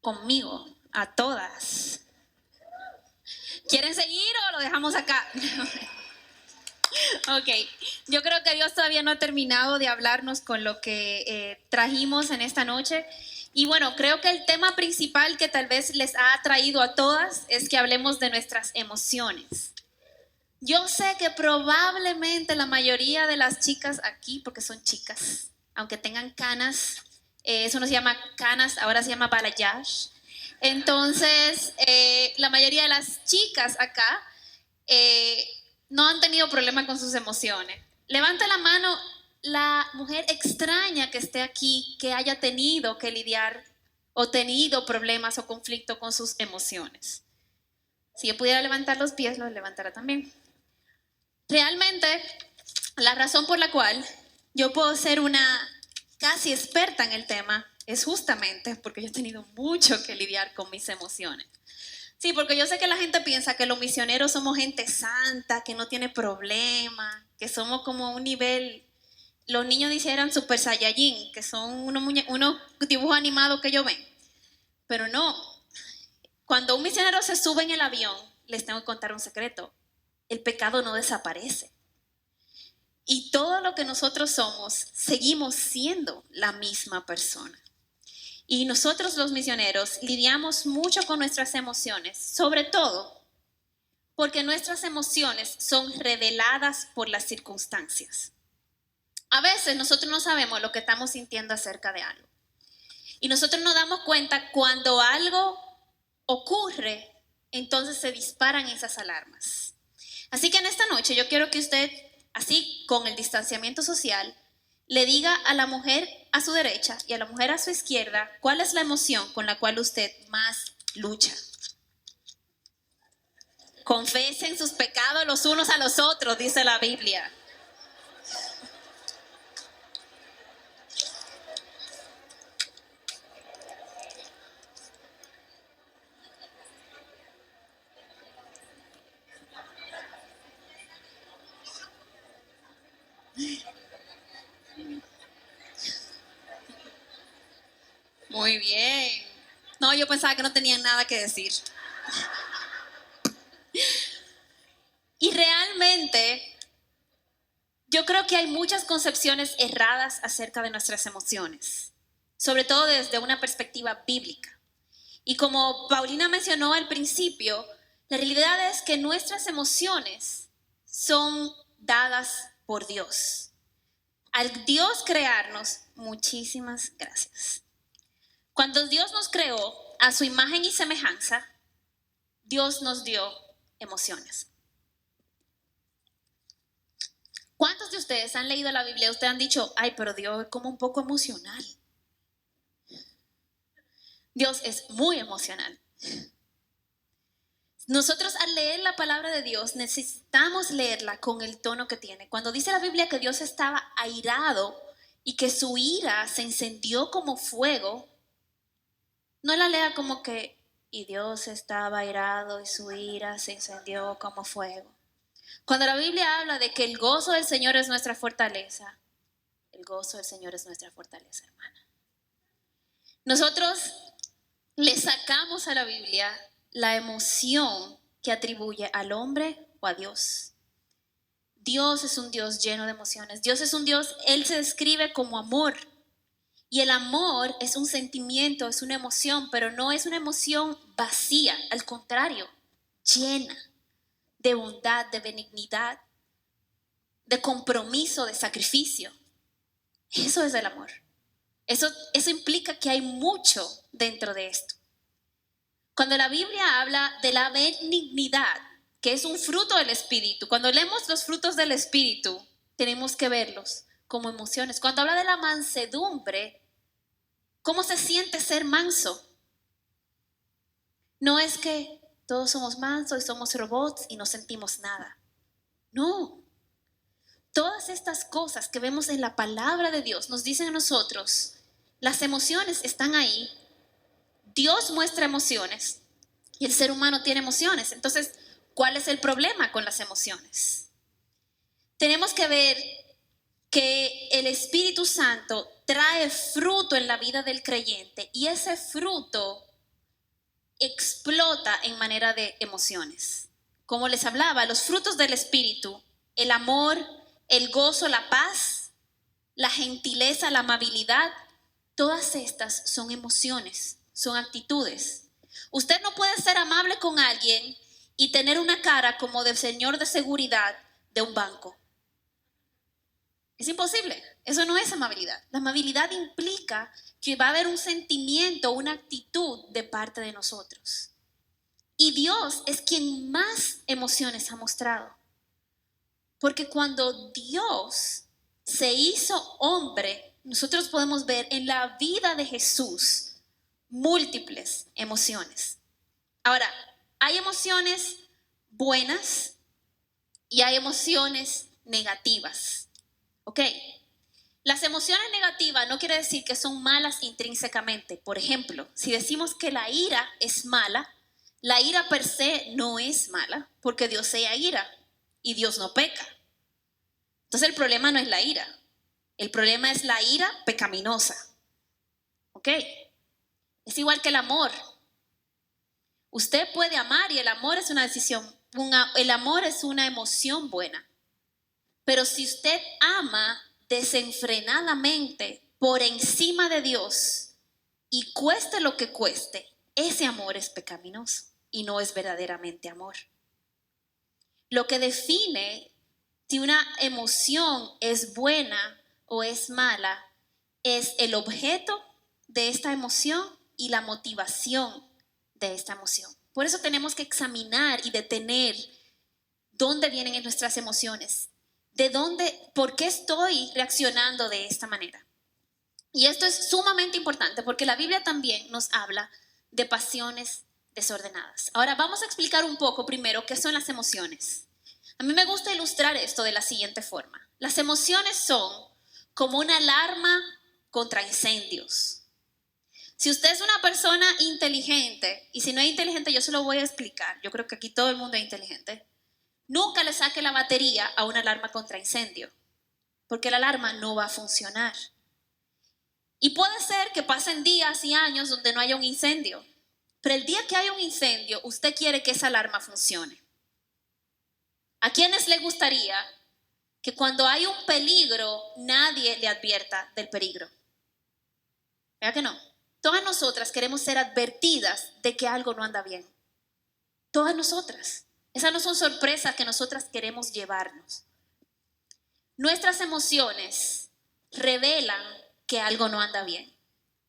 conmigo, a todas. ¿Quieren seguir o lo dejamos acá? Ok, yo creo que Dios todavía no ha terminado de hablarnos con lo que trajimos en esta noche. Y bueno, creo que el tema principal que tal vez les ha atraído a todas es que hablemos de nuestras emociones. Yo sé que probablemente la mayoría de las chicas aquí, porque son chicas, aunque tengan canas, eso no se llama canas, ahora se llama balayage. Entonces, la mayoría de las chicas acá no han tenido problema con sus emociones. Levanta la mano la mujer extraña que esté aquí, que haya tenido que lidiar o tenido problemas o conflicto con sus emociones. Si yo pudiera levantar los pies, los levantara también. Realmente, la razón por la cual yo puedo ser una casi experta en el tema es justamente porque yo he tenido mucho que lidiar con mis emociones. Sí, porque yo sé que la gente piensa que los misioneros somos gente santa, que no tiene problema, que somos como un nivel, los niños dijeran Super Saiyajin, que son unos dibujos animados que ellos ven. Pero no, cuando un misionero se sube en el avión, les tengo que contar un secreto, el pecado no desaparece. Y todo lo que nosotros somos, seguimos siendo la misma persona. Y nosotros los misioneros lidiamos mucho con nuestras emociones, sobre todo porque nuestras emociones son reveladas por las circunstancias. A veces nosotros no sabemos lo que estamos sintiendo acerca de algo. Y nosotros nos damos cuenta cuando algo ocurre, entonces se disparan esas alarmas. Así que en esta noche yo quiero que usted, así con el distanciamiento social, le diga a la mujer a su derecha y a la mujer a su izquierda cuál es la emoción con la cual usted más lucha. Confesen sus pecados los unos a los otros, dice la Biblia. Muy bien. No, yo pensaba que no tenían nada que decir. Y realmente, yo creo que hay muchas concepciones erradas acerca de nuestras emociones, sobre todo desde una perspectiva bíblica. Y como Paulina mencionó al principio, la realidad es que nuestras emociones son dadas por Dios. Al Dios crearnos, muchísimas gracias. Cuando Dios nos creó a su imagen y semejanza, Dios nos dio emociones. ¿Cuántos de ustedes han leído la Biblia? Ustedes han dicho, ay, pero Dios es como un poco emocional. Dios es muy emocional. Nosotros al leer la palabra de Dios necesitamos leerla con el tono que tiene. Cuando dice la Biblia que Dios estaba airado y que su ira se encendió como fuego, no la lea como que, y Dios estaba airado y su ira se encendió como fuego. Cuando la Biblia habla de que el gozo del Señor es nuestra fortaleza, el gozo del Señor es nuestra fortaleza, hermana. Nosotros le sacamos a la Biblia la emoción que atribuye al hombre o a Dios. Dios es un Dios lleno de emociones. Dios es un Dios, Él se describe como amor. Y el amor es un sentimiento, es una emoción, pero no es una emoción vacía, al contrario, llena de bondad, de benignidad, de compromiso, de sacrificio. Eso es el amor. Eso implica que hay mucho dentro de esto. Cuando la Biblia habla de la benignidad, que es un fruto del Espíritu, cuando leemos los frutos del Espíritu, tenemos que verlos como emociones. Cuando habla de la mansedumbre, ¿cómo se siente ser manso? No es que todos somos mansos y somos robots y no sentimos nada. No. Todas estas cosas que vemos en la palabra de Dios nos dicen a nosotros, las emociones están ahí. Dios muestra emociones y el ser humano tiene emociones. Entonces, ¿cuál es el problema con las emociones? Tenemos que ver que el Espíritu Santo trae fruto en la vida del creyente y ese fruto explota en manera de emociones. Como les hablaba, los frutos del Espíritu, el amor, el gozo, la paz, la gentileza, la amabilidad, todas estas son emociones, son actitudes. Usted no puede ser amable con alguien y tener una cara como del señor de seguridad de un banco. Es imposible. Eso no es amabilidad. La amabilidad implica que va a haber un sentimiento, una actitud de parte de nosotros. Y Dios es quien más emociones ha mostrado. Porque cuando Dios se hizo hombre, nosotros podemos ver en la vida de Jesús múltiples emociones. Ahora, hay emociones buenas y hay emociones negativas. ¿Ok? Las emociones negativas no quiere decir que son malas intrínsecamente. Por ejemplo, si decimos que la ira es mala, la ira per se no es mala, porque Dios sea ira y Dios no peca. Entonces el problema no es la ira, el problema es la ira pecaminosa. ¿Ok? Es igual que el amor. Usted puede amar y el amor es una decisión, el amor es una emoción buena. Pero si usted ama desenfrenadamente por encima de Dios y cueste lo que cueste, ese amor es pecaminoso y no es verdaderamente amor. Lo que define si una emoción es buena o es mala es el objeto de esta emoción y la motivación de esta emoción. Por eso tenemos que examinar y detener dónde vienen nuestras emociones, de dónde, por qué estoy reaccionando de esta manera. Y esto es sumamente importante porque la Biblia también nos habla de pasiones desordenadas. Ahora vamos a explicar un poco primero qué son las emociones. A mí me gusta ilustrar esto de la siguiente forma. Las emociones son como una alarma contra incendios. Si usted es una persona inteligente, y si no es inteligente yo se lo voy a explicar, yo creo que aquí todo el mundo es inteligente, nunca le saque la batería a una alarma contra incendio, porque la alarma no va a funcionar. Y puede ser que pasen días y años donde no haya un incendio, pero el día que haya un incendio, usted quiere que esa alarma funcione. ¿A quiénes le gustaría que cuando hay un peligro nadie le advierta del peligro? ¿Verdad que no? Todas nosotras queremos ser advertidas de que algo no anda bien. Todas nosotras. Esas no son sorpresas que nosotras queremos llevarnos. Nuestras emociones revelan que algo no anda bien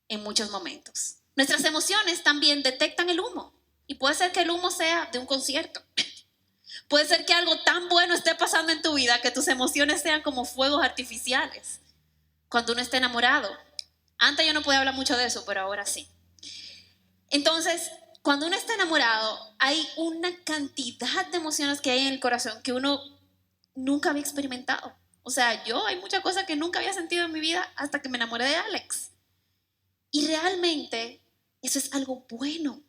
en muchos momentos. Nuestras emociones también detectan el humo. Y puede ser que el humo sea de un concierto. Puede ser que algo tan bueno esté pasando en tu vida que tus emociones sean como fuegos artificiales. Cuando uno está enamorado. Antes yo no podía hablar mucho de eso, pero ahora sí. Entonces, cuando uno está enamorado, hay una cantidad de emociones que hay en el corazón que uno nunca había experimentado. O sea, hay muchas cosas que nunca había sentido en mi vida hasta que me enamoré de Alex. Y realmente eso es algo bueno.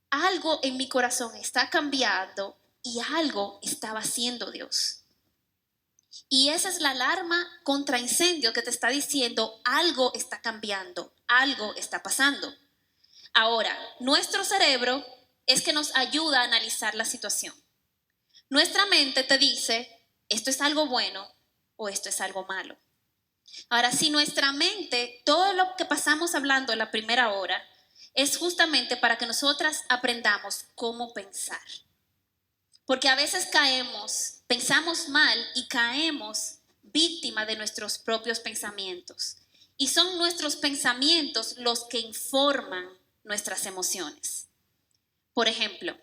Algo en mi corazón está cambiando y algo estaba haciendo Dios. Y esa es la alarma contra incendio que te está diciendo algo está cambiando, algo está pasando. Ahora, nuestro cerebro es que nos ayuda a analizar la situación. Nuestra mente te dice, esto es algo bueno o esto es algo malo. Ahora, si nuestra mente, todo lo que pasamos hablando en la primera hora, es justamente para que nosotras aprendamos cómo pensar. Porque a veces pensamos mal y caemos víctima de nuestros propios pensamientos. Y son nuestros pensamientos los que informan nuestras emociones. Por ejemplo,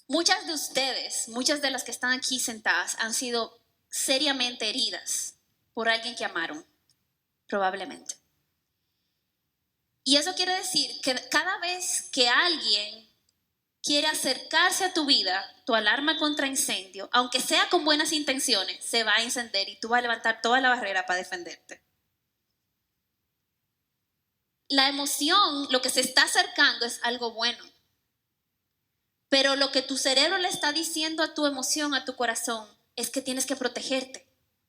muchas de ustedes, muchas de las que están aquí sentadas, han sido seriamente heridas por alguien que amaron, probablemente. Y eso quiere decir que cada vez que alguien quiere acercarse a tu vida, tu alarma contra incendio, aunque sea con buenas intenciones, se va a encender y tú vas a levantar toda la barrera para defenderte. La emoción, lo que se está acercando es algo bueno. Pero lo que tu cerebro le está diciendo a tu emoción, a tu corazón, es que tienes que protegerte.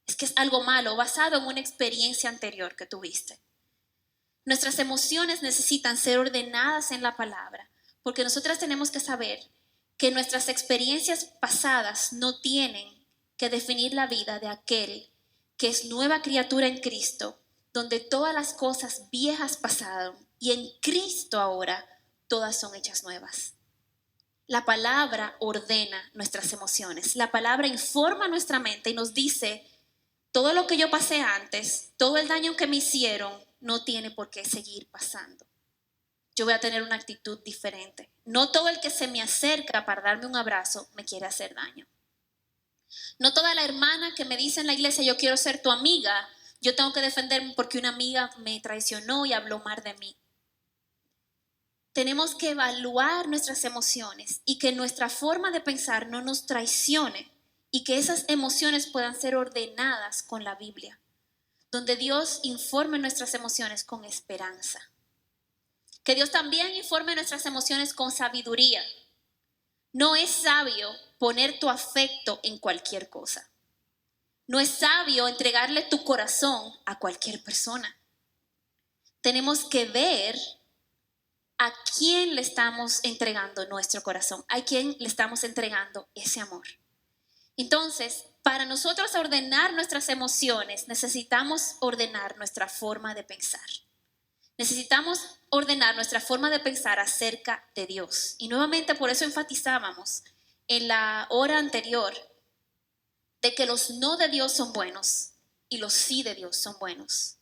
Es que es algo malo, basado en una experiencia anterior que tuviste. Nuestras emociones necesitan ser ordenadas en la palabra porque nosotras tenemos que saber que nuestras experiencias pasadas no tienen que definir la vida de aquel que es nueva criatura en Cristo, donde todas las cosas viejas pasaron y en Cristo ahora todas son hechas nuevas. La palabra ordena nuestras emociones, la palabra informa nuestra mente y nos dice: todo lo que yo pasé antes, todo el daño que me hicieron, no tiene por qué seguir pasando. Yo voy a tener una actitud diferente. No todo el que se me acerca para darme un abrazo me quiere hacer daño. No toda la hermana que me dice en la iglesia: yo quiero ser tu amiga, yo tengo que defenderme porque una amiga me traicionó y habló mal de mí. Tenemos que evaluar nuestras emociones y que nuestra forma de pensar no nos traicione, y que esas emociones puedan ser ordenadas con la Biblia, donde Dios informe nuestras emociones con esperanza. Que Dios también informe nuestras emociones con sabiduría. No es sabio poner tu afecto en cualquier cosa. No es sabio entregarle tu corazón a cualquier persona. Tenemos que ver a quién le estamos entregando nuestro corazón, a quién le estamos entregando ese amor. Entonces, para nosotros ordenar nuestras emociones, necesitamos ordenar nuestra forma de pensar. Necesitamos ordenar nuestra forma de pensar acerca de Dios. Y nuevamente por eso enfatizábamos en la hora anterior de que los no de Dios son buenos y los sí de Dios son buenos.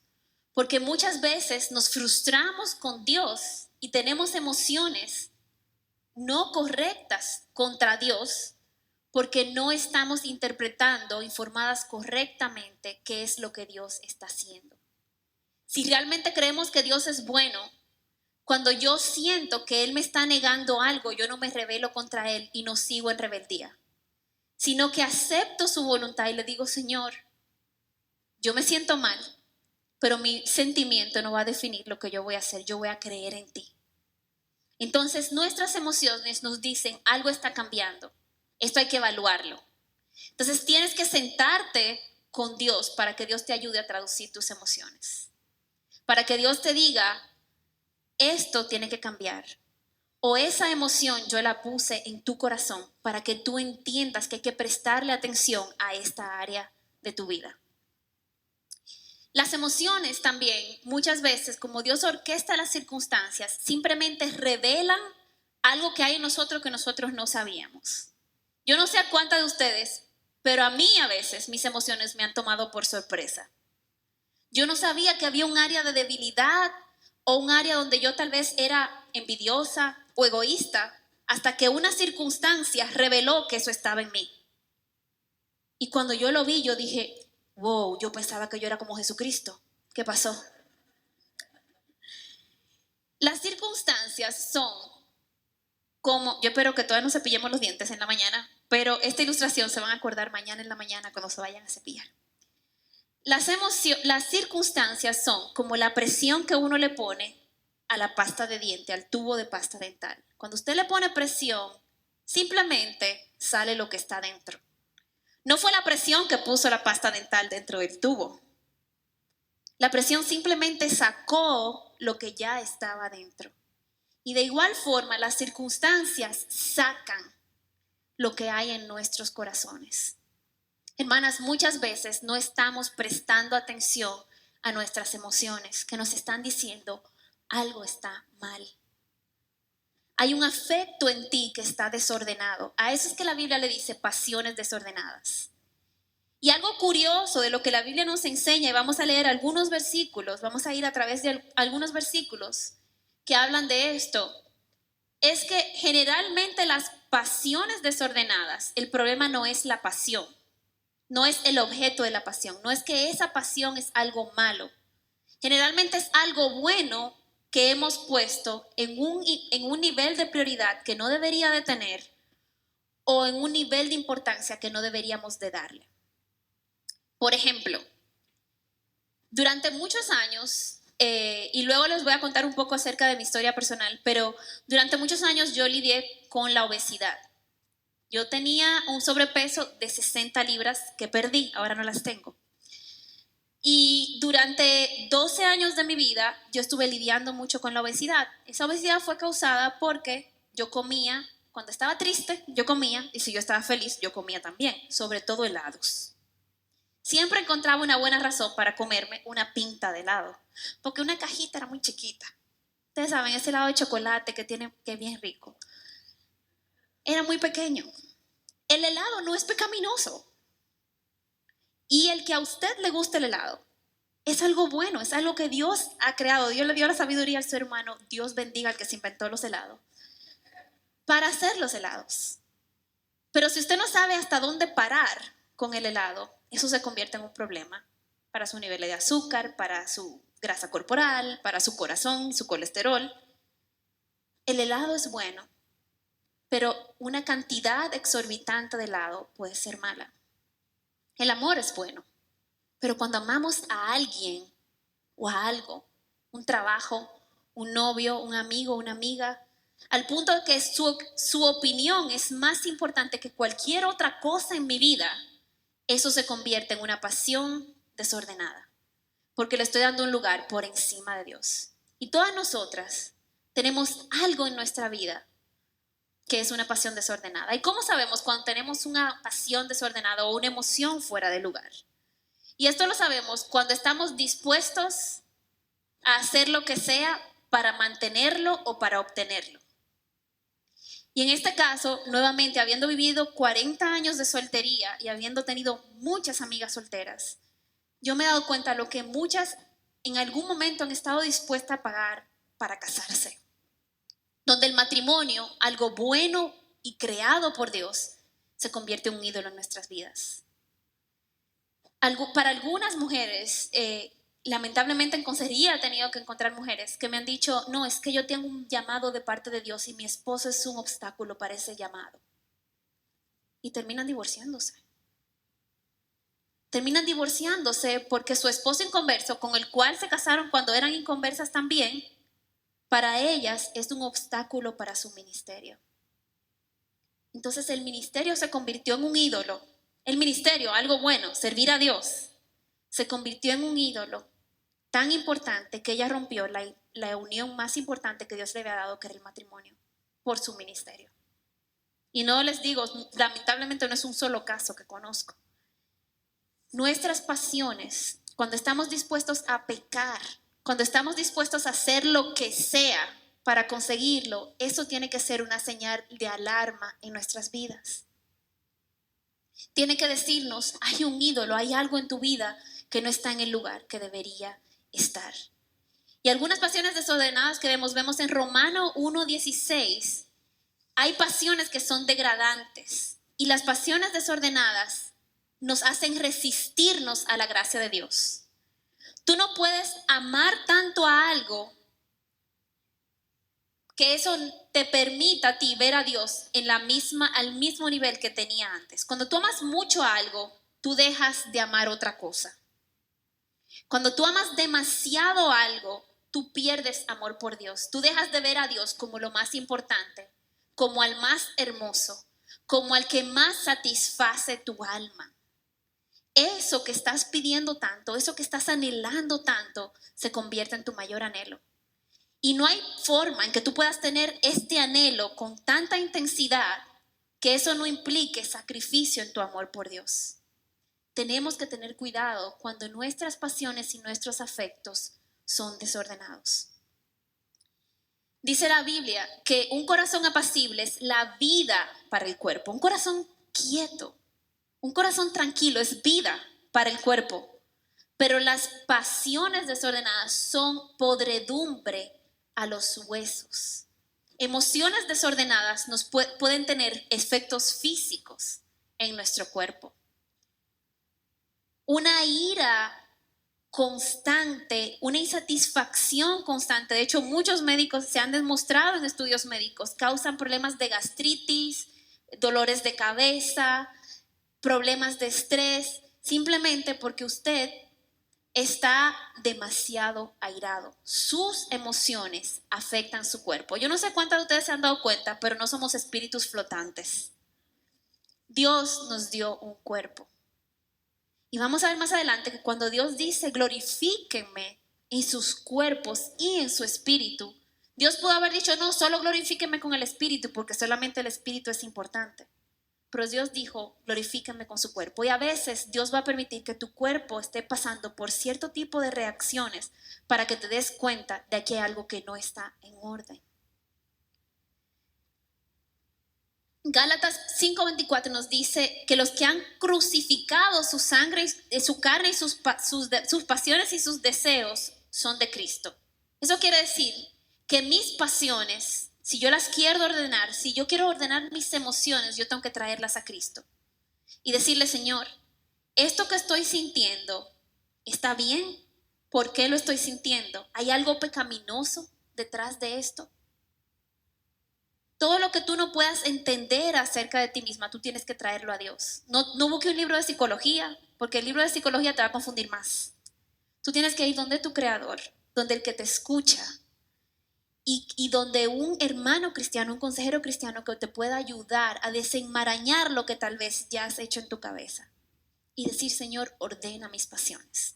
Porque muchas veces nos frustramos con Dios y tenemos emociones no correctas contra Dios porque no estamos interpretando informadas correctamente qué es lo que Dios está haciendo. Si realmente creemos que Dios es bueno, cuando yo siento que Él me está negando algo, yo no me rebelo contra Él y no sigo en rebeldía, sino que acepto su voluntad y le digo: Señor, yo me siento mal, pero mi sentimiento no va a definir lo que yo voy a hacer, yo voy a creer en ti. Entonces nuestras emociones nos dicen: algo está cambiando, esto hay que evaluarlo. Entonces tienes que sentarte con Dios para que Dios te ayude a traducir tus emociones, para que Dios te diga: esto tiene que cambiar, o esa emoción yo la puse en tu corazón para que tú entiendas que hay que prestarle atención a esta área de tu vida. Las emociones también, muchas veces, como Dios orquesta las circunstancias, simplemente revelan algo que hay en nosotros que nosotros no sabíamos. Yo no sé a cuántas de ustedes, pero a mí a veces mis emociones me han tomado por sorpresa. Yo no sabía que había un área de debilidad o un área donde yo tal vez era envidiosa o egoísta, hasta que una circunstancia reveló que eso estaba en mí. Y cuando yo lo vi, yo dije: wow, yo pensaba que yo era como Jesucristo. ¿Qué pasó? Las circunstancias son como, yo espero que todavía no cepillemos los dientes en la mañana, pero esta ilustración se van a acordar mañana en la mañana cuando se vayan a cepillar. Las circunstancias son como la presión que uno le pone a la pasta de diente, al tubo de pasta dental. Cuando usted le pone presión, simplemente sale lo que está dentro. No fue la presión que puso la pasta dental dentro del tubo. La presión simplemente sacó lo que ya estaba dentro. Y de igual forma, las circunstancias sacan lo que hay en nuestros corazones. Hermanas, muchas veces no estamos prestando atención a nuestras emociones que nos están diciendo: algo está mal. Hay un afecto en ti que está desordenado. A eso es que la Biblia le dice pasiones desordenadas. Y algo curioso de lo que la Biblia nos enseña, y vamos a leer algunos versículos, vamos a ir a través de algunos versículos que hablan de esto, es que generalmente las pasiones desordenadas, el problema no es la pasión, no es el objeto de la pasión, no es que esa pasión es algo malo. Generalmente es algo bueno que hemos puesto en un nivel de prioridad que no debería de tener, o en un nivel de importancia que no deberíamos de darle. Por ejemplo, durante muchos años, y luego les voy a contar un poco acerca de mi historia personal, pero durante muchos años yo lidié con la obesidad. Yo tenía un sobrepeso de 60 libras que perdí, ahora no las tengo. Y durante 12 años de mi vida yo estuve lidiando mucho con la obesidad. Esa obesidad fue causada porque yo comía, cuando estaba triste, yo comía, y si yo estaba feliz, yo comía también, sobre todo helados. Siempre encontraba una buena razón para comerme una pinta de helado, porque una cajita era muy chiquita. Ustedes saben, ese helado de chocolate que es bien rico. Era muy pequeño. El helado no es pecaminoso. Y el que a usted le guste el helado es algo bueno, es algo que Dios ha creado. Dios le dio la sabiduría al ser humano. Dios bendiga al que se inventó los helados para hacer los helados. Pero si usted no sabe hasta dónde parar con el helado, eso se convierte en un problema para su nivel de azúcar, para su grasa corporal, para su corazón, su colesterol. El helado es bueno, pero una cantidad exorbitante de helado puede ser mala. El amor es bueno, pero cuando amamos a alguien o a algo, un trabajo, un novio, un amigo, una amiga, al punto de que su opinión es más importante que cualquier otra cosa en mi vida, eso se convierte en una pasión desordenada, porque le estoy dando un lugar por encima de Dios. Y todas nosotras tenemos algo en nuestra vida que es una pasión desordenada. ¿Y cómo sabemos cuando tenemos una pasión desordenada o una emoción fuera de lugar? Y esto lo sabemos cuando estamos dispuestos a hacer lo que sea para mantenerlo o para obtenerlo. Y en este caso, nuevamente, habiendo vivido 40 años de soltería y habiendo tenido muchas amigas solteras, yo me he dado cuenta de lo que muchas en algún momento han estado dispuestas a pagar para casarse. Donde el matrimonio, algo bueno y creado por Dios, se convierte en un ídolo en nuestras vidas. Para algunas mujeres, lamentablemente en consejería he tenido que encontrar mujeres que me han dicho, no, es que yo tengo un llamado de parte de Dios y mi esposo es un obstáculo para ese llamado. Y terminan divorciándose. Terminan divorciándose porque su esposo inconverso, con el cual se casaron cuando eran inconversas también, para ellas es un obstáculo para su ministerio. Entonces el ministerio se convirtió en un ídolo. El ministerio, algo bueno, servir a Dios, se convirtió en un ídolo tan importante que ella rompió la unión más importante que Dios le había dado, que era el matrimonio, por su ministerio. Y no les digo, lamentablemente no es un solo caso que conozco. Nuestras pasiones, cuando estamos dispuestos a pecar, cuando estamos dispuestos a hacer lo que sea para conseguirlo, eso tiene que ser una señal de alarma en nuestras vidas. Tiene que decirnos, hay un ídolo, hay algo en tu vida que no está en el lugar que debería estar. Y algunas pasiones desordenadas que vemos en Romano 1:16, hay pasiones que son degradantes y las pasiones desordenadas nos hacen resistirnos a la gracia de Dios. Tú no puedes amar tanto a algo que eso te permita a ti ver a Dios al mismo nivel que tenía antes. Cuando tú amas mucho a algo, tú dejas de amar otra cosa. Cuando tú amas demasiado algo, tú pierdes amor por Dios. Tú dejas de ver a Dios como lo más importante, como al más hermoso, como al que más satisface tu alma. Eso que estás pidiendo tanto, eso que estás anhelando tanto, se convierte en tu mayor anhelo. Y no hay forma en que tú puedas tener este anhelo con tanta intensidad que eso no implique sacrificio en tu amor por Dios. Tenemos que tener cuidado cuando nuestras pasiones y nuestros afectos son desordenados. Dice la Biblia que un corazón apacible es la vida para el cuerpo. Un corazón quieto, un corazón tranquilo es vida para el cuerpo. Pero las pasiones desordenadas son podredumbre a los huesos. Emociones desordenadas nos pueden tener efectos físicos en nuestro cuerpo. Una ira constante, una insatisfacción constante. De hecho, muchos médicos se han demostrado en estudios médicos, causan problemas de gastritis, dolores de cabeza, problemas de estrés, simplemente porque usted está demasiado airado. Sus emociones afectan su cuerpo. Yo no sé cuántas de ustedes se han dado cuenta, pero no somos espíritus flotantes. Dios nos dio un cuerpo. Y vamos a ver más adelante que cuando Dios dice glorifíquenme en sus cuerpos y en su espíritu, Dios pudo haber dicho, no, solo glorifíquenme con el Espíritu, porque solamente el Espíritu es importante. Pero Dios dijo, glorifíquenme con su cuerpo. Y a veces Dios va a permitir que tu cuerpo esté pasando por cierto tipo de reacciones para que te des cuenta de que hay algo que no está en orden. Gálatas 5:24 nos dice que los que han crucificado su sangre, su carne y sus pasiones y sus deseos son de Cristo. Eso quiere decir que mis pasiones, si yo las quiero ordenar, si yo quiero ordenar mis emociones, yo tengo que traerlas a Cristo y decirle, Señor, esto que estoy sintiendo, ¿está bien? ¿Por qué lo estoy sintiendo? ¿Hay algo pecaminoso detrás de esto? Todo lo que tú no puedas entender acerca de ti misma, tú tienes que traerlo a Dios. No busque un libro de psicología, porque el libro de psicología te va a confundir más. Tú tienes que ir donde tu creador, donde el que te escucha, y donde un hermano cristiano, un consejero cristiano que te pueda ayudar a desenmarañar lo que tal vez ya has hecho en tu cabeza. Y decir, Señor, ordena mis pasiones.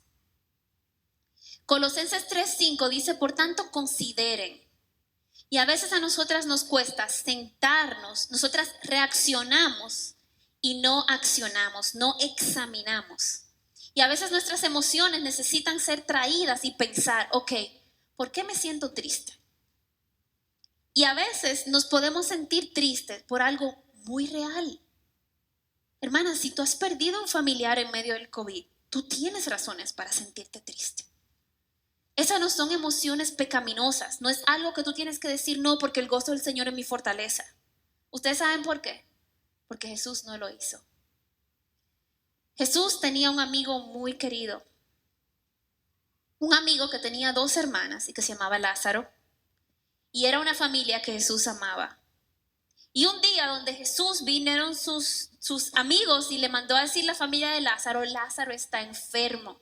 Colosenses 3:5 dice, por tanto, consideren. Y a veces a nosotras nos cuesta sentarnos, nosotras reaccionamos y no accionamos, no examinamos. Y a veces nuestras emociones necesitan ser traídas y pensar, ok, ¿por qué me siento triste? Y a veces nos podemos sentir tristes por algo muy real. Hermana, si tú has perdido un familiar en medio del COVID, tú tienes razones para sentirte triste. Esas no son emociones pecaminosas, no es algo que tú tienes que decir no porque el gozo del Señor es mi fortaleza. ¿Ustedes saben por qué? Porque Jesús no lo hizo. Jesús tenía un amigo muy querido, un amigo que tenía 2 hermanas y que se llamaba Lázaro, y era una familia que Jesús amaba. Y un día donde Jesús vinieron sus amigos y le mandó a decir a la familia de Lázaro, Lázaro está enfermo.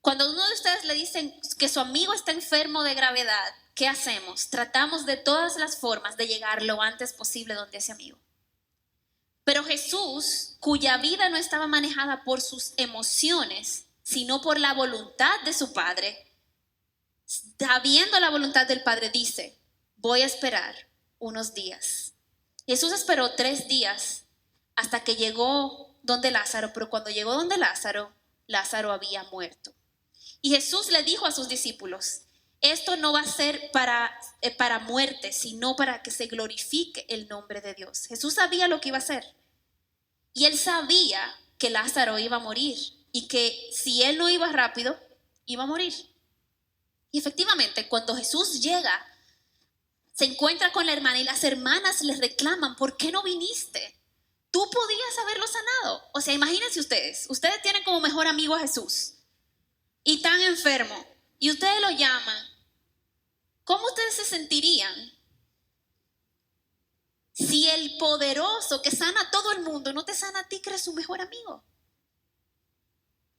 Cuando uno de ustedes le dicen que su amigo está enfermo de gravedad, ¿qué hacemos? Tratamos de todas las formas de llegar lo antes posible donde ese amigo. Pero Jesús, cuya vida no estaba manejada por sus emociones, sino por la voluntad de su Padre, sabiendo la voluntad del Padre, dice, voy a esperar unos días. Jesús esperó 3 días hasta que llegó donde Lázaro, pero cuando llegó donde Lázaro, Lázaro había muerto. Y Jesús le dijo a sus discípulos, esto no va a ser para muerte, sino para que se glorifique el nombre de Dios. Jesús sabía lo que iba a hacer. Y él sabía que Lázaro iba a morir y que si él no iba rápido, iba a morir. Y efectivamente, cuando Jesús llega, se encuentra con la hermana y las hermanas le reclaman, ¿por qué no viniste? Tú podías haberlo sanado. O sea, imagínense ustedes tienen como mejor amigo a Jesús y tan enfermo, y ustedes lo llaman, ¿cómo ustedes se sentirían si el poderoso que sana a todo el mundo no te sana a ti, que eres su mejor amigo?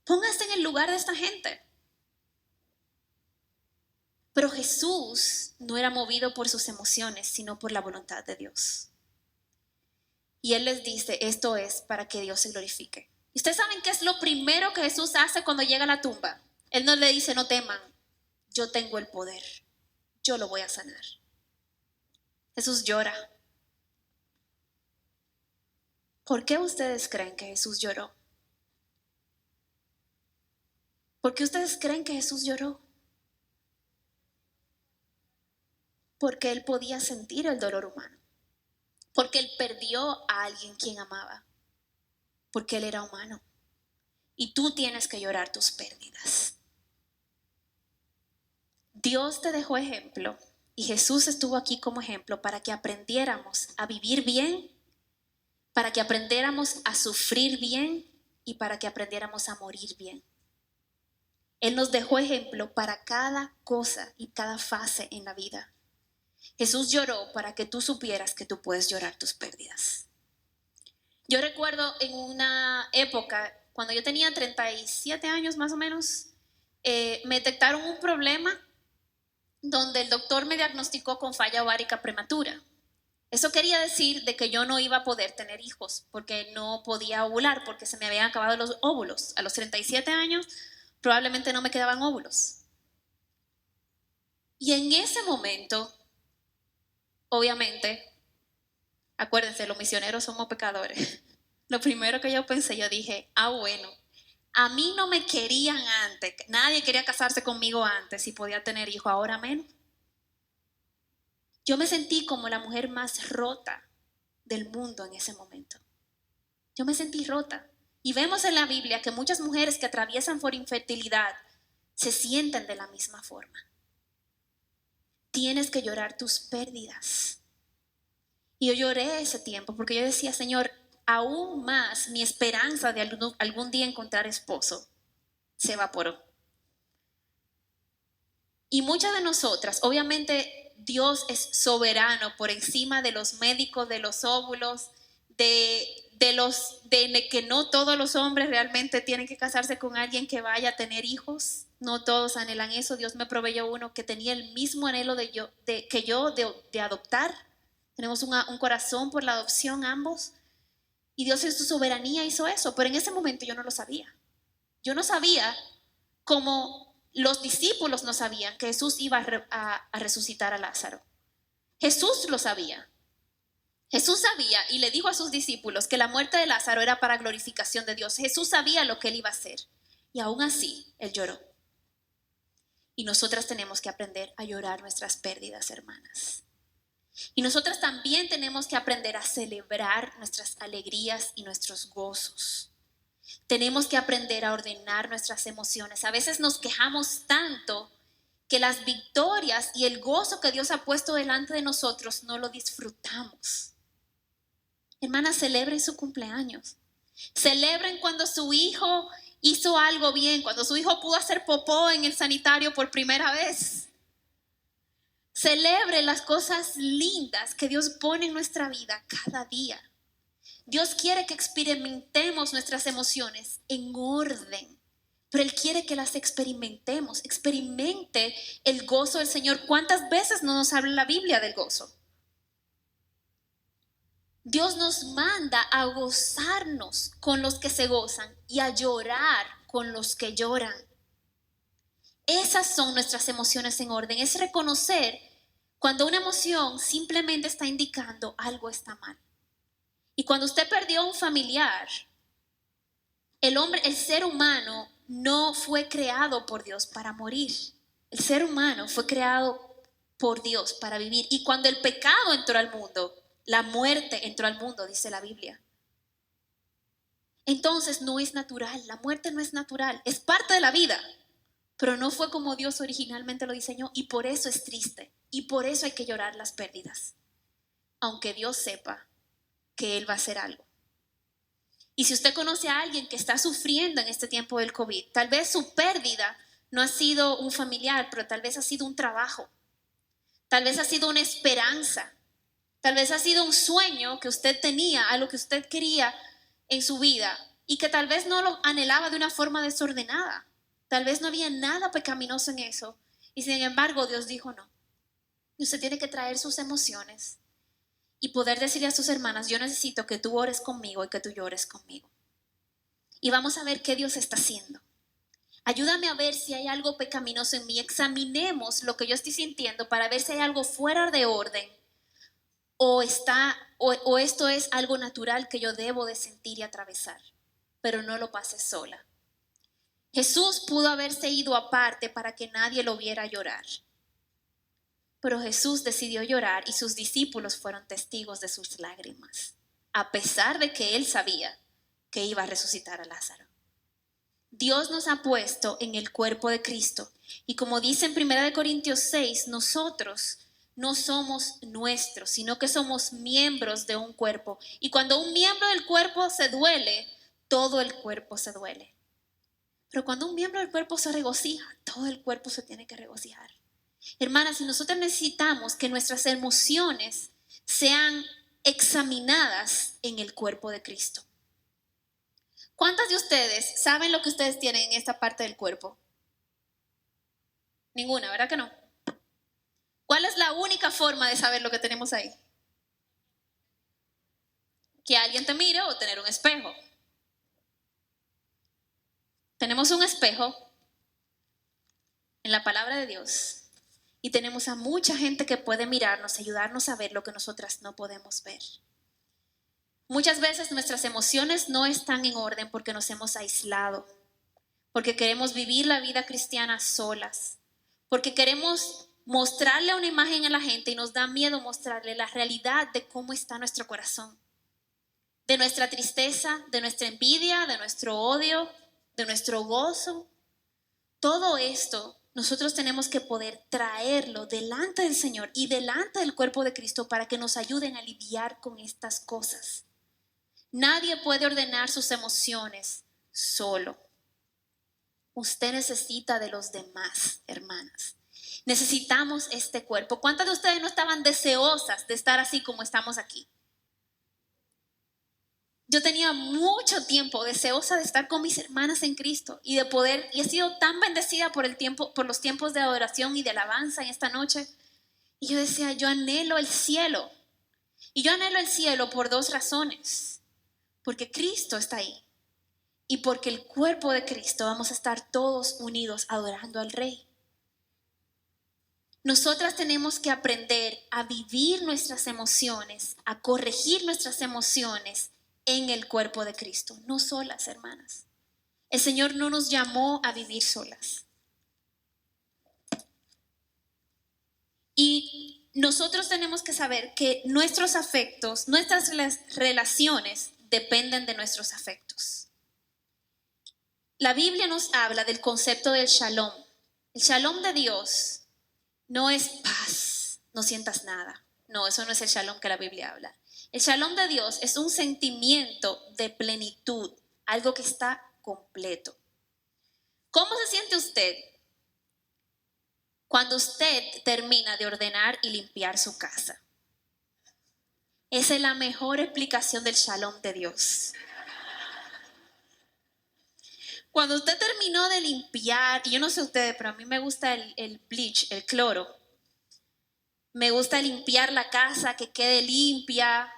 Póngase en el lugar de esta gente. Pero Jesús no era movido por sus emociones, sino por la voluntad de Dios. Y Él les dice, esto es para que Dios se glorifique. ¿Y ustedes saben qué es lo primero que Jesús hace cuando llega a la tumba? Él no le dice, no teman, yo tengo el poder, yo lo voy a sanar. Jesús llora. ¿Por qué ustedes creen que Jesús lloró? ¿Por qué ustedes creen que Jesús lloró? Porque Él podía sentir el dolor humano. Porque Él perdió a alguien quien amaba. Porque Él era humano. Y tú tienes que llorar tus pérdidas. Dios te dejó ejemplo y Jesús estuvo aquí como ejemplo para que aprendiéramos a vivir bien, para que aprendiéramos a sufrir bien y para que aprendiéramos a morir bien. Él nos dejó ejemplo para cada cosa y cada fase en la vida. Jesús lloró para que tú supieras que tú puedes llorar tus pérdidas. Yo recuerdo en una época, cuando yo tenía 37 años más o menos, me detectaron un problema donde el doctor me diagnosticó con falla ovárica prematura. Eso quería decir de que yo no iba a poder tener hijos porque no podía ovular, porque se me habían acabado los óvulos. A los 37 años probablemente no me quedaban óvulos. Y en ese momento, obviamente, acuérdense, los misioneros somos pecadores. Lo primero que yo pensé, yo dije, bueno, a mí no me querían antes, nadie quería casarse conmigo antes, si podía tener hijo, ahora menos. Yo me sentí como la mujer más rota del mundo en ese momento. Yo me sentí rota. Y vemos en la Biblia que muchas mujeres que atraviesan por infertilidad se sienten de la misma forma. Tienes que llorar tus pérdidas. Y yo lloré ese tiempo porque yo decía, Señor, aún más mi esperanza de algún día encontrar esposo se evaporó. Y muchas de nosotras, obviamente Dios es soberano por encima de los médicos, de los óvulos, de que no todos los hombres realmente tienen que casarse con alguien que vaya a tener hijos. No todos anhelan eso. Dios me proveyó uno que tenía el mismo anhelo de adoptar. Tenemos un corazón por la adopción ambos. Y Dios en su soberanía hizo eso. Pero en ese momento yo no lo sabía. Yo no sabía cómo los discípulos no sabían que Jesús iba a resucitar a Lázaro. Jesús lo sabía. Jesús sabía y le dijo a sus discípulos que la muerte de Lázaro era para glorificación de Dios. Jesús sabía lo que él iba a hacer. Y aún así, él lloró. Y nosotras tenemos que aprender a llorar nuestras pérdidas, hermanas. Y nosotras también tenemos que aprender a celebrar nuestras alegrías y nuestros gozos. Tenemos que aprender a ordenar nuestras emociones. A veces nos quejamos tanto que las victorias y el gozo que Dios ha puesto delante de nosotros no lo disfrutamos. Hermanas, celebren su cumpleaños. Celebren cuando su hijo hizo algo bien, cuando su hijo pudo hacer popó en el sanitario por primera vez. Celebre las cosas lindas que Dios pone en nuestra vida cada día. Dios quiere que experimentemos nuestras emociones en orden, pero Él quiere que las experimentemos. Experimente el gozo del Señor. ¿Cuántas veces no nos habla la Biblia del gozo? Dios nos manda a gozarnos con los que se gozan y a llorar con los que lloran. Esas son nuestras emociones en orden. Es reconocer cuando una emoción simplemente está indicando algo está mal. Y cuando usted perdió a un familiar, el ser humano no fue creado por Dios para morir. El ser humano fue creado por Dios para vivir. Y cuando el pecado entró al mundo, la muerte entró al mundo, dice la Biblia. Entonces no es natural, la muerte no es natural, es parte de la vida, pero no fue como Dios originalmente lo diseñó y por eso es triste y por eso hay que llorar las pérdidas, aunque Dios sepa que Él va a hacer algo. Y si usted conoce a alguien que está sufriendo en este tiempo del COVID, tal vez su pérdida no ha sido un familiar, pero tal vez ha sido un trabajo, tal vez ha sido una esperanza, tal vez ha sido un sueño que usted tenía, algo que usted quería en su vida y que tal vez no lo anhelaba de una forma desordenada. Tal vez no había nada pecaminoso en eso y sin embargo Dios dijo no. Y usted tiene que traer sus emociones y poder decirle a sus hermanas, yo necesito que tú ores conmigo y que tú llores conmigo. Y vamos a ver qué Dios está haciendo. Ayúdame a ver si hay algo pecaminoso en mí. Examinemos lo que yo estoy sintiendo para ver si hay algo fuera de orden o esto es algo natural que yo debo de sentir y atravesar. Pero no lo pases sola. Jesús pudo haberse ido aparte para que nadie lo viera llorar. Pero Jesús decidió llorar y sus discípulos fueron testigos de sus lágrimas, a pesar de que él sabía que iba a resucitar a Lázaro. Dios nos ha puesto en el cuerpo de Cristo y como dice en 1 Corintios 6, nosotros no somos nuestros, sino que somos miembros de un cuerpo. Y cuando un miembro del cuerpo se duele, todo el cuerpo se duele. Pero cuando un miembro del cuerpo se regocija, todo el cuerpo se tiene que regocijar. Hermanas, si nosotros necesitamos que nuestras emociones sean examinadas en el cuerpo de Cristo. ¿Cuántas de ustedes saben lo que ustedes tienen en esta parte del cuerpo? Ninguna, ¿verdad que no? ¿Cuál es la única forma de saber lo que tenemos ahí? Que alguien te mire o tener un espejo. Tenemos un espejo en la palabra de Dios Y tenemos a mucha gente que puede mirarnos, ayudarnos a ver lo que nosotras no podemos ver. Muchas veces nuestras emociones no están en orden porque nos hemos aislado, porque queremos vivir la vida cristiana solas, porque queremos mostrarle una imagen a la gente y nos da miedo mostrarle la realidad de cómo está nuestro corazón, de nuestra tristeza, de nuestra envidia, de nuestro odio, de nuestro gozo. Todo esto nosotros tenemos que poder traerlo delante del Señor y delante del cuerpo de Cristo para que nos ayuden a lidiar con estas cosas. Nadie puede ordenar sus emociones solo. Usted necesita de los demás, hermanas. Necesitamos este cuerpo. ¿Cuántas de ustedes no estaban deseosas de estar así como estamos aquí? Yo tenía mucho tiempo deseosa de estar con mis hermanas en Cristo y de poder, y he sido tan bendecida por los tiempos de adoración y de alabanza en esta noche. Y yo decía, yo anhelo el cielo. Y yo anhelo el cielo por dos razones. Porque Cristo está ahí. Y porque el cuerpo de Cristo vamos a estar todos unidos adorando al Rey. Nosotras tenemos que aprender a vivir nuestras emociones, a corregir nuestras emociones en el cuerpo de Cristo, no solas, hermanas. El Señor no nos llamó a vivir solas. Y nosotros tenemos que saber que nuestros afectos, nuestras relaciones dependen de nuestros afectos. La Biblia nos habla del concepto del shalom. El shalom de Dios no es paz, no sientas nada. No, eso no es el shalom que la Biblia habla. El shalom de Dios es un sentimiento de plenitud, algo que está completo. ¿Cómo se siente usted cuando usted termina de ordenar y limpiar su casa? Esa es la mejor explicación del shalom de Dios. Cuando usted terminó de limpiar, y yo no sé ustedes, pero a mí me gusta el bleach, el cloro. Me gusta limpiar la casa, que quede limpia.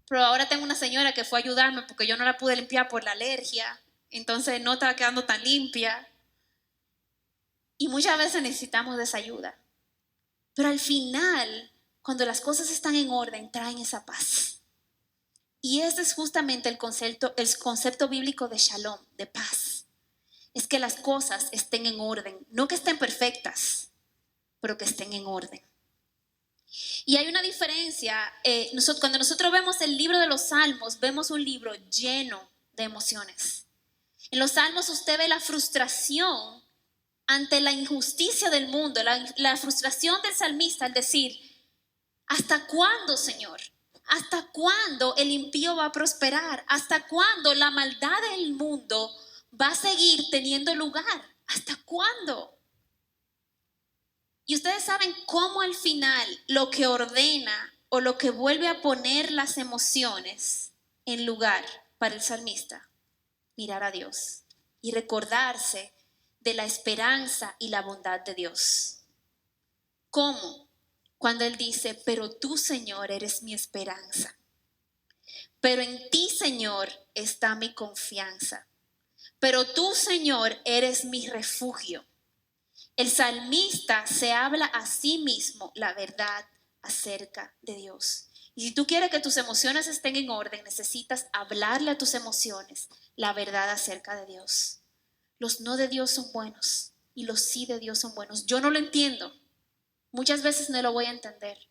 Pero ahora tengo una señora que fue a ayudarme porque yo no la pude limpiar por la alergia. Entonces no estaba quedando tan limpia. Y muchas veces necesitamos de esa ayuda. Pero al final, cuando las cosas están en orden, traen esa paz. Y este es justamente el concepto bíblico de shalom, de paz. Es que las cosas estén en orden. No que estén perfectas, pero que estén en orden. Y hay una diferencia, cuando nosotros vemos el libro de los Salmos, vemos un libro lleno de emociones. En los Salmos usted ve la frustración ante la injusticia del mundo, la frustración del salmista al decir, ¿hasta cuándo, Señor? ¿Hasta cuándo el impío va a prosperar? ¿Hasta cuándo la maldad del mundo va a seguir teniendo lugar? ¿Hasta cuándo? Y ustedes saben cómo al final lo que ordena o lo que vuelve a poner las emociones en lugar para el salmista, mirar a Dios y recordarse de la esperanza y la bondad de Dios. ¿Cómo? Cuando Él dice, pero tú, Señor, eres mi esperanza. Pero en ti, Señor, está mi confianza. Pero tú, Señor, eres mi refugio. El salmista se habla a sí mismo la verdad acerca de Dios. Y si tú quieres que tus emociones estén en orden, necesitas hablarle a tus emociones la verdad acerca de Dios. Los no de Dios son buenos y los sí de Dios son buenos. Yo no lo entiendo. Muchas veces no lo voy a entender.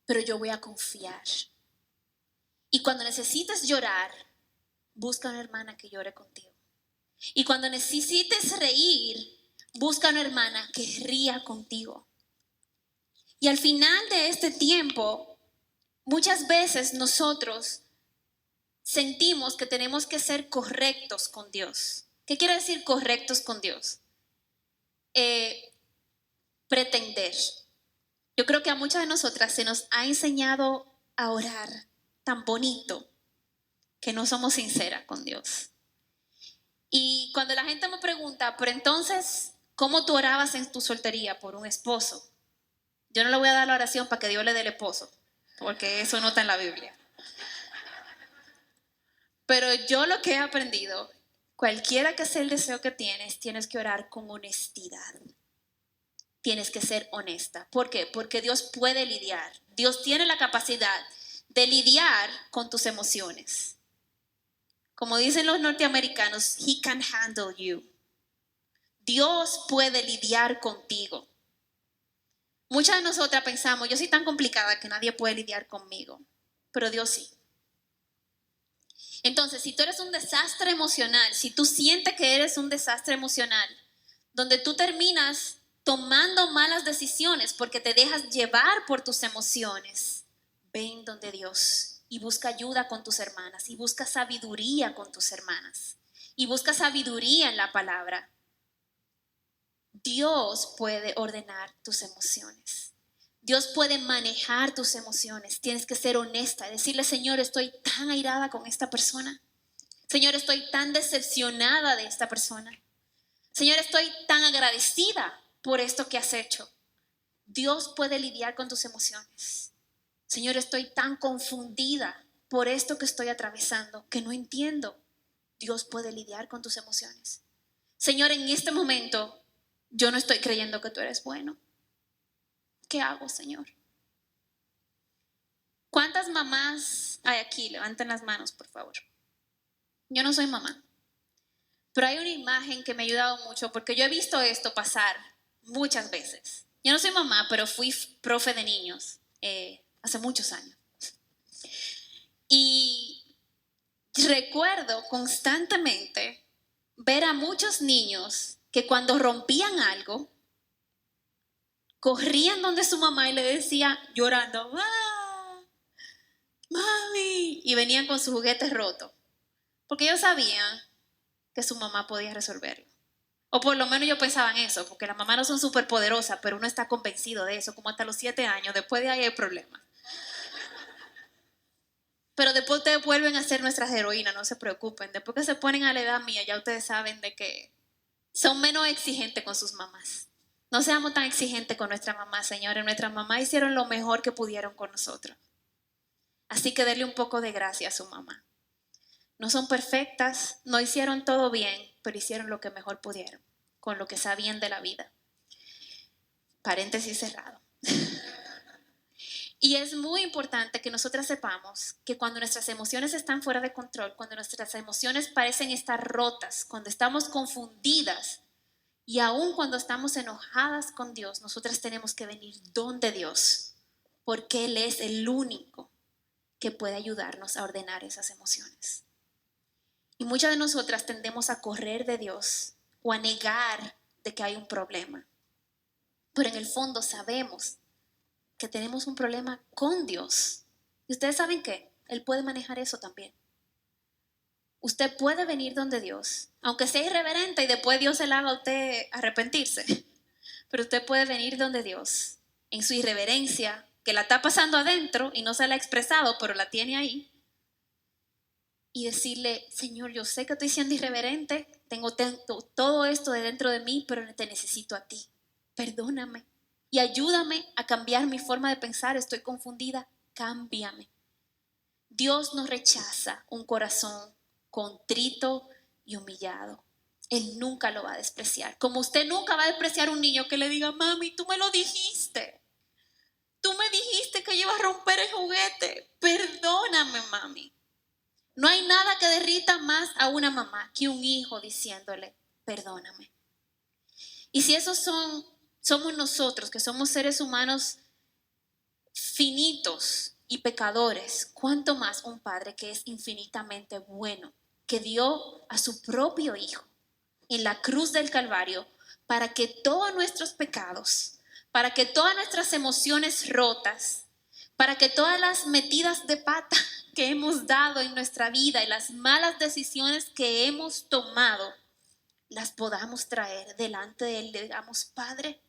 Pero yo voy a confiar. Y cuando necesites llorar, busca una hermana que llore contigo. Y cuando necesites reír, busca una hermana que ría contigo. Y al final de este tiempo, muchas veces nosotros sentimos que tenemos que ser correctos con Dios. ¿Qué quiere decir correctos con Dios? Pretender. Yo creo que a muchas de nosotras se nos ha enseñado a orar tan bonito que no somos sinceras con Dios. Y cuando la gente me pregunta, pero entonces, ¿cómo tú orabas en tu soltería por un esposo? Yo no le voy a dar la oración para que Dios le dé el esposo, porque eso no está en la Biblia. Pero yo lo que he aprendido, cualquiera que sea el deseo que tienes que orar con honestidad. tienes que ser honesta. ¿Por qué? Porque Dios puede lidiar. Dios tiene la capacidad de lidiar con tus emociones. Como dicen los norteamericanos, He can handle you. Dios puede lidiar contigo. Muchas de nosotras pensamos, yo soy tan complicada que nadie puede lidiar conmigo, pero Dios sí. Entonces, si tú eres un desastre emocional, si tú sientes que eres un desastre emocional, donde tú terminas tomando malas decisiones porque te dejas llevar por tus emociones, ven donde Dios y busca ayuda con tus hermanas y busca sabiduría con tus hermanas y busca sabiduría en la palabra. Dios puede ordenar tus emociones. Dios puede manejar tus emociones. Tienes que ser honesta, decirle, Señor, estoy tan airada con esta persona. Señor, estoy tan decepcionada de esta persona. Señor, estoy tan agradecida por esto que has hecho. Dios puede lidiar con tus emociones. Señor, estoy tan confundida por esto que estoy atravesando que no entiendo. Dios puede lidiar con tus emociones. Señor, en este momento yo no estoy creyendo que tú eres bueno. ¿Qué hago, Señor? ¿Cuántas mamás hay aquí? Levanten las manos, por favor. Yo no soy mamá, pero hay una imagen que me ha ayudado mucho porque yo he visto esto pasar muchas veces. Yo no soy mamá, pero fui profe de niños hace muchos años. Y recuerdo constantemente ver a muchos niños que cuando rompían algo, corrían donde su mamá y le decía llorando, ¡ah! ¡Mami! Y venían con sus juguetes rotos. Porque ellos sabían que su mamá podía resolverlo. O por lo menos yo pensaba en eso, porque las mamás no son súper poderosas, pero uno está convencido de eso, como hasta los 7 años, después de ahí hay problemas. Pero después ustedes vuelven a ser nuestras heroínas, no se preocupen. Después que se ponen a la edad mía, ya ustedes saben de que son menos exigentes con sus mamás. No seamos tan exigentes con nuestra mamá, señores. Nuestras mamás hicieron lo mejor que pudieron con nosotros. Así que denle un poco de gracia a su mamá. No son perfectas, no hicieron todo bien, pero hicieron lo que mejor pudieron, con lo que sabían de la vida. Paréntesis cerrado. Y es muy importante que nosotras sepamos que cuando nuestras emociones están fuera de control, cuando nuestras emociones parecen estar rotas, cuando estamos confundidas y aún cuando estamos enojadas con Dios, nosotras tenemos que venir donde Dios, porque Él es el único que puede ayudarnos a ordenar esas emociones. Y muchas de nosotras tendemos a correr de Dios o a negar de que hay un problema. Pero en el fondo sabemos que tenemos un problema con Dios. Y ustedes saben que Él puede manejar eso también. Usted puede venir donde Dios, aunque sea irreverente y después Dios se la haga a usted arrepentirse. Pero usted puede venir donde Dios en su irreverencia, que la está pasando adentro y no se la ha expresado, pero la tiene ahí. Y decirle, Señor, yo sé que estoy siendo irreverente, tengo todo esto de dentro de mí, pero te necesito a ti. Perdóname y ayúdame a cambiar mi forma de pensar. Estoy confundida, cámbiame. Dios no rechaza un corazón contrito y humillado. Él nunca lo va a despreciar. Como usted nunca va a despreciar a un niño que le diga, mami, tú me lo dijiste. Tú me dijiste que yo iba a romper el juguete. Perdóname, mami. No hay nada que derrita más a una mamá que un hijo diciéndole, perdóname. Y si esos somos nosotros, que somos seres humanos finitos y pecadores, ¿cuánto más un Padre que es infinitamente bueno, que dio a su propio Hijo en la cruz del Calvario para que todos nuestros pecados, para que todas nuestras emociones rotas, para que todas las metidas de pata que hemos dado en nuestra vida y las malas decisiones que hemos tomado, las podamos traer delante de Él? Le digamos, Padre,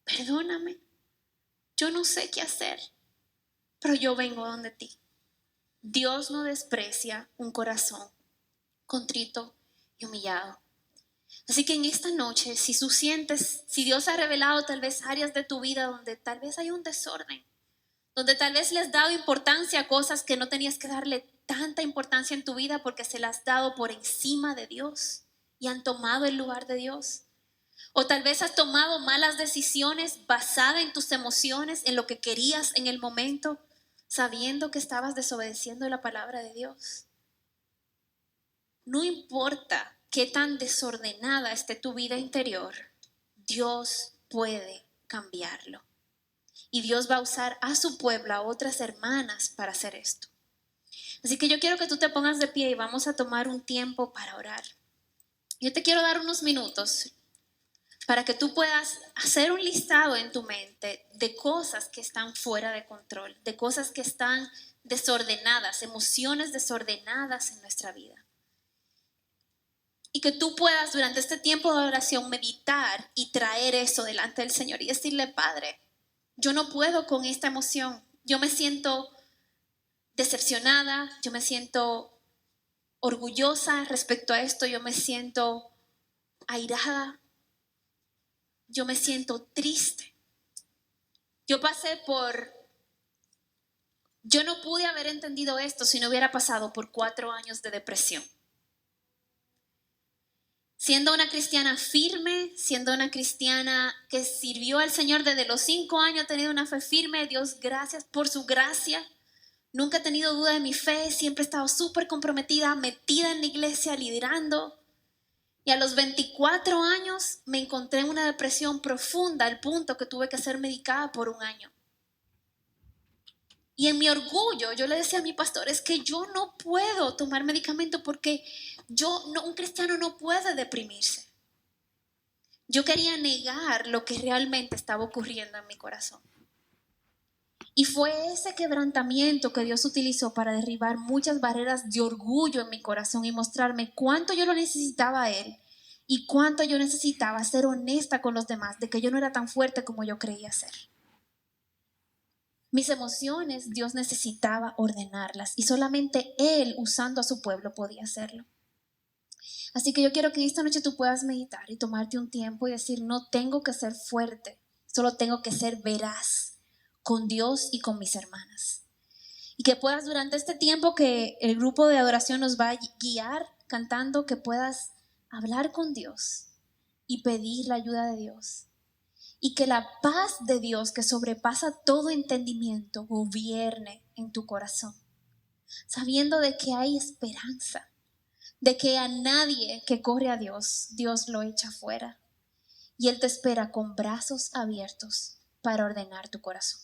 perdóname, yo no sé qué hacer, pero yo vengo donde ti. Dios no desprecia un corazón contrito y humillado. Así que en esta noche, si tú sientes, si Dios ha revelado tal vez áreas de tu vida donde tal vez hay un desorden, donde tal vez le has dado importancia a cosas que no tenías que darle tanta importancia en tu vida porque se las has dado por encima de Dios y han tomado el lugar de Dios. O tal vez has tomado malas decisiones basadas en tus emociones, en lo que querías en el momento, sabiendo que estabas desobedeciendo la palabra de Dios. No importa qué tan desordenada esté tu vida interior, Dios puede cambiarlo. Y Dios va a usar a su pueblo, a otras hermanas, para hacer esto. Así que yo quiero que tú te pongas de pie y vamos a tomar un tiempo para orar. Yo te quiero dar unos minutos para que tú puedas hacer un listado en tu mente de cosas que están fuera de control, de cosas que están desordenadas, emociones desordenadas en nuestra vida. Y que tú puedas durante este tiempo de oración meditar y traer eso delante del Señor y decirle: Padre, yo no puedo con esta emoción. Yo me siento decepcionada, yo me siento orgullosa respecto a esto, yo me siento airada, yo me siento triste. Yo no pude haber entendido esto si no hubiera pasado por 4 años de depresión. Siendo una cristiana firme, siendo una cristiana que sirvió al Señor desde los 5 años, he tenido una fe firme. Dios, gracias por su gracia. Nunca he tenido duda de mi fe, siempre he estado súper comprometida, metida en la iglesia, liderando. Y a los 24 años me encontré en una depresión profunda, al punto que tuve que ser medicada por 1 año. Y en mi orgullo yo le decía a mi pastor: es que yo no puedo tomar medicamento porque un cristiano no puede deprimirse. Yo quería negar lo que realmente estaba ocurriendo en mi corazón. Y fue ese quebrantamiento que Dios utilizó para derribar muchas barreras de orgullo en mi corazón y mostrarme cuánto yo lo necesitaba a Él y cuánto yo necesitaba ser honesta con los demás, de que yo no era tan fuerte como yo creía ser. Mis emociones, Dios necesitaba ordenarlas y solamente Él, usando a su pueblo, podía hacerlo. Así que yo quiero que esta noche tú puedas meditar y tomarte un tiempo y decir: no tengo que ser fuerte, solo tengo que ser veraz con Dios y con mis hermanas. Y que puedas, durante este tiempo que el grupo de adoración nos va a guiar cantando, que puedas hablar con Dios y pedir la ayuda de Dios. Y que la paz de Dios, que sobrepasa todo entendimiento, gobierne en tu corazón, sabiendo de que hay esperanza, de que a nadie que corre a Dios, Dios lo echa fuera. Y Él te espera con brazos abiertos para ordenar tu corazón.